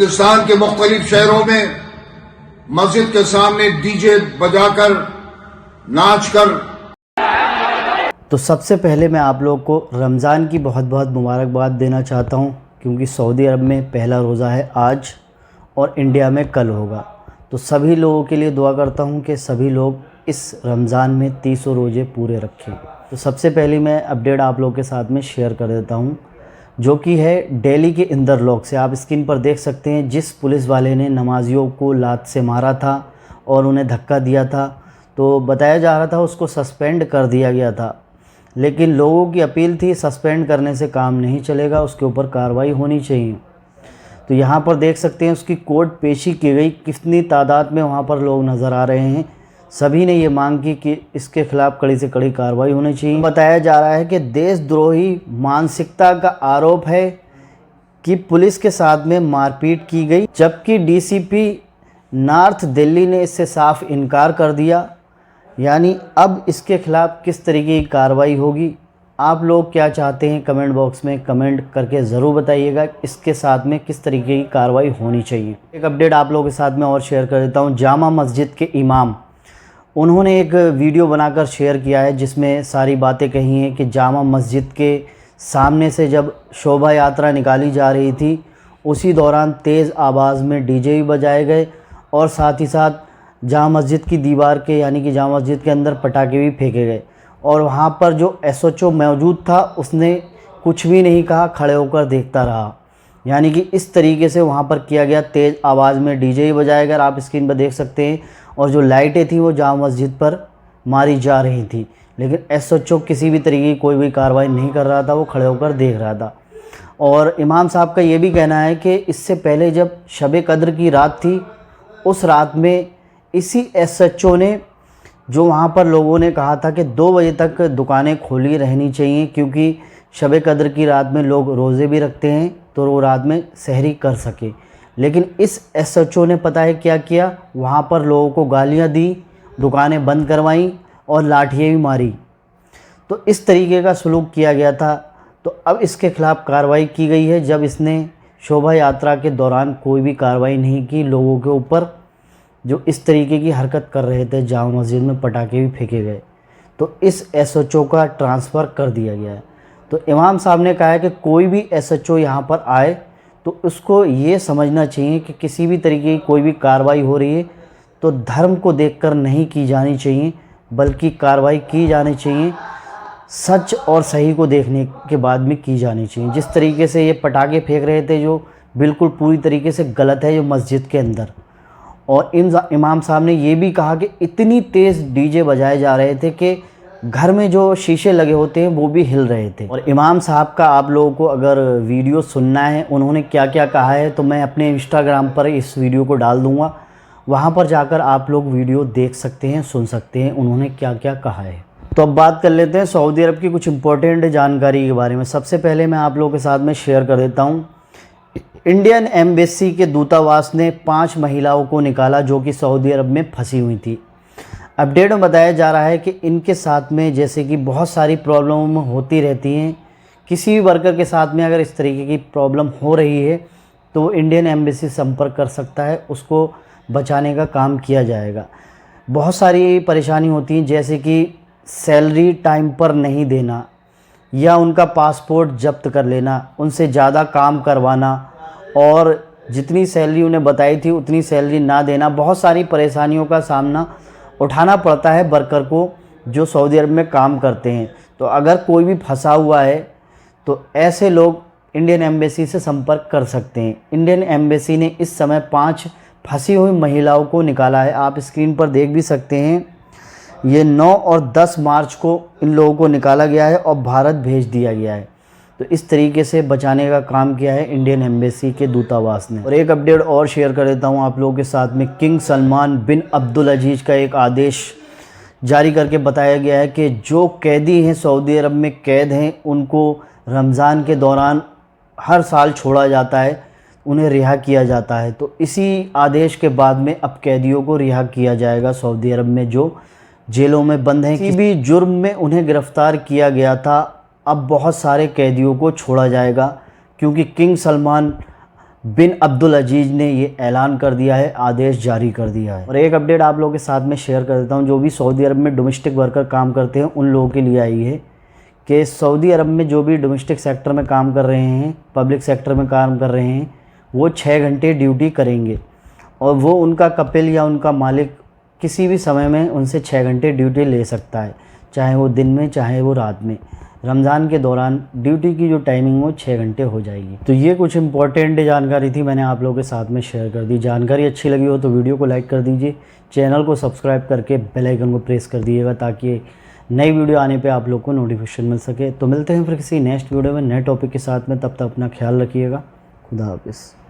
हिंदुस्तान के मुख्तलिफ शहरों में मस्जिद के सामने डीजे बजाकर नाच कर। तो सबसे पहले मैं आप लोग को रमज़ान की बहुत बहुत मुबारकबाद देना चाहता हूं, क्योंकि सऊदी अरब में पहला रोज़ा है आज और इंडिया में कल होगा। तो सभी लोगों के लिए दुआ करता हूं कि सभी लोग इस रमज़ान में 30 रोज़े पूरे रखें। तो सबसे पहले मैं अपडेट आप लोगों के साथ में शेयर कर देता हूं, जो कि है दिल्ली के इंदरलॉक से। आप स्क्रीन पर देख सकते हैं जिस पुलिस वाले ने नमाजियों को लात से मारा था और उन्हें धक्का दिया था, तो बताया जा रहा था उसको सस्पेंड कर दिया गया था, लेकिन लोगों की अपील थी सस्पेंड करने से काम नहीं चलेगा, उसके ऊपर कार्रवाई होनी चाहिए। तो यहाँ पर देख सकते हैं उसकी कोर्ट पेशी की गई, कितनी तादाद में वहाँ पर लोग नज़र आ रहे हैं। सभी ने ये मांग की कि इसके खिलाफ़ कड़ी से कड़ी कार्रवाई होनी चाहिए। बताया जा रहा है कि देशद्रोही मानसिकता का आरोप है कि पुलिस के साथ में मारपीट की गई, जबकि डीसीपी नॉर्थ दिल्ली ने इससे साफ इनकार कर दिया। यानी अब इसके खिलाफ़ किस तरीके की कार्रवाई होगी, आप लोग क्या चाहते हैं कमेंट बॉक्स में कमेंट करके ज़रूर बताइएगा। इसके साथ में किस तरीके की कार्रवाई होनी चाहिए। एक अपडेट आप लोगों के साथ में और शेयर कर देता हूं। जामा मस्जिद के इमाम, उन्होंने एक वीडियो बनाकर शेयर किया है जिसमें सारी बातें कही हैं कि जामा मस्जिद के सामने से जब शोभा यात्रा निकाली जा रही थी, उसी दौरान तेज़ आवाज़ में डीजे भी बजाए गए और साथ ही साथ जामा मस्जिद की दीवार के यानी कि जामा मस्जिद के अंदर पटाखे भी फेंके गए। और वहाँ पर जो एसएचओ मौजूद था उसने कुछ भी नहीं कहा, खड़े होकर देखता रहा। यानी कि इस तरीके से वहाँ पर किया गया, तेज़ आवाज़ में डीजे ही बजाया गया, आप स्क्रीन पर देख सकते हैं। और जो लाइटें थी वो जामा मस्जिद पर मारी जा रही थी, लेकिन एसएचओ किसी भी तरीके की कोई भी कार्रवाई नहीं कर रहा था, वो खड़े होकर देख रहा था। और इमाम साहब का ये भी कहना है कि इससे पहले जब शब कद्र की रात थी, उस रात में इसी एसएचओ ने, जो वहाँ पर लोगों ने कहा था कि 2 बजे तक दुकानें खोली रहनी चाहिए, क्योंकि शब कद्र की रात में लोग रोज़े भी रखते हैं तो वो रात में सहरी कर सके, लेकिन इस एसएचओ ने पता है क्या किया, वहाँ पर लोगों को गालियाँ दी, दुकानें बंद करवाईं और लाठियाँ भी मारी। तो इस तरीके का सलूक किया गया था। तो अब इसके खिलाफ़ कार्रवाई की गई है, जब इसने शोभा यात्रा के दौरान कोई भी कार्रवाई नहीं की लोगों के ऊपर जो इस तरीके की हरकत कर रहे थे। जामा मस्जिद में पटाखे भी फेंके गए, तो इस एसएचओ का ट्रांसफ़र कर दिया गया है। तो इमाम साहब ने कहा है कि कोई भी एसएचओ यहाँ पर आए तो उसको ये समझना चाहिए कि किसी भी तरीके की कोई भी कार्रवाई हो रही है तो धर्म को देखकर नहीं की जानी चाहिए, बल्कि कार्रवाई की जानी चाहिए सच और सही को देखने के बाद में की जानी चाहिए। जिस तरीके से ये पटाखे फेंक रहे थे, जो बिल्कुल पूरी तरीके से गलत है, जो मस्जिद के अंदर। और इमाम साहब ने ये भी कहा कि इतनी तेज़ डीजे बजाए जा रहे थे कि घर में जो शीशे लगे होते हैं वो भी हिल रहे थे। और इमाम साहब का आप लोगों को अगर वीडियो सुनना है, उन्होंने क्या क्या कहा है, तो मैं अपने इंस्टाग्राम पर इस वीडियो को डाल दूँगा, वहाँ पर जाकर आप लोग वीडियो देख सकते हैं, सुन सकते हैं उन्होंने क्या क्या कहा है। तो अब बात कर लेते हैं सऊदी अरब की कुछ इंपॉर्टेंट जानकारी के बारे में। सबसे पहले मैं आप लोगों के साथ में शेयर कर देता हूँ। इंडियन एम्बेसी के दूतावास ने 5 महिलाओं को निकाला जो कि सऊदी अरब में फंसी हुई थी। अपडेट में बताया जा रहा है कि इनके साथ में जैसे कि बहुत सारी प्रॉब्लम होती रहती हैं, किसी भी वर्कर के साथ में अगर इस तरीके की प्रॉब्लम हो रही है तो इंडियन एम्बेसी संपर्क कर सकता है, उसको बचाने का काम किया जाएगा। बहुत सारी परेशानी होती हैं, जैसे कि सैलरी टाइम पर नहीं देना या उनका पासपोर्ट जब्त कर लेना, उनसे ज़्यादा काम करवाना और जितनी सैलरी उन्हें बताई थी उतनी सैलरी ना देना। बहुत सारी परेशानियों का सामना उठाना पड़ता है वर्कर को जो सऊदी अरब में काम करते हैं। तो अगर कोई भी फंसा हुआ है तो ऐसे लोग इंडियन एम्बेसी से संपर्क कर सकते हैं। इंडियन एम्बेसी ने इस समय 5 फंसी हुई महिलाओं को निकाला है, आप स्क्रीन पर देख भी सकते हैं। ये 9 और 10 मार्च को इन लोगों को निकाला गया है और भारत भेज दिया गया है। तो इस तरीके से बचाने का काम किया है इंडियन एम्बेसी के दूतावास ने। और एक अपडेट और शेयर कर देता हूँ आप लोगों के साथ में। किंग सलमान बिन अब्दुल अजीज़ का एक आदेश जारी करके बताया गया है कि जो कैदी हैं सऊदी अरब में कैद हैं, उनको रमज़ान के दौरान हर साल छोड़ा जाता है, उन्हें रिहा किया जाता है। तो इसी आदेश के बाद में अब कैदियों को रिहा किया जाएगा सऊदी अरब में जो जेलों में बंद हैं। किसी भी जुर्म में उन्हें गिरफ़्तार किया गया था, अब बहुत सारे कैदियों को छोड़ा जाएगा, क्योंकि किंग सलमान बिन अब्दुल अजीज़ ने ये ऐलान कर दिया है, आदेश जारी कर दिया है। और एक अपडेट आप लोगों के साथ में शेयर कर देता हूँ, जो भी सऊदी अरब में डोमेस्टिक वर्कर काम करते हैं उन लोगों के लिए आई है कि सऊदी अरब में जो भी डोमेस्टिक सेक्टर में काम कर रहे हैं, पब्लिक सेक्टर में काम कर रहे हैं, वो 6 घंटे ड्यूटी करेंगे और वो उनका कपिल या उनका मालिक किसी भी समय में उनसे 6 घंटे ड्यूटी ले सकता है, चाहे वो दिन में चाहे वो रात में। रमज़ान के दौरान ड्यूटी की जो टाइमिंग वो 6 घंटे हो जाएगी। तो ये कुछ इंपॉर्टेंट जानकारी थी, मैंने आप लोगों के साथ में शेयर कर दी। जानकारी अच्छी लगी हो तो वीडियो को लाइक कर दीजिए, चैनल को सब्सक्राइब करके बेल आइकन को प्रेस कर दीजिएगा ताकि नई वीडियो आने पे आप लोग को नोटिफिकेशन मिल सके। तो मिलते हैं फिर किसी नेक्स्ट वीडियो में नए टॉपिक के साथ में, तब तक अपना ख्याल रखिएगा। खुदा हाफिज़।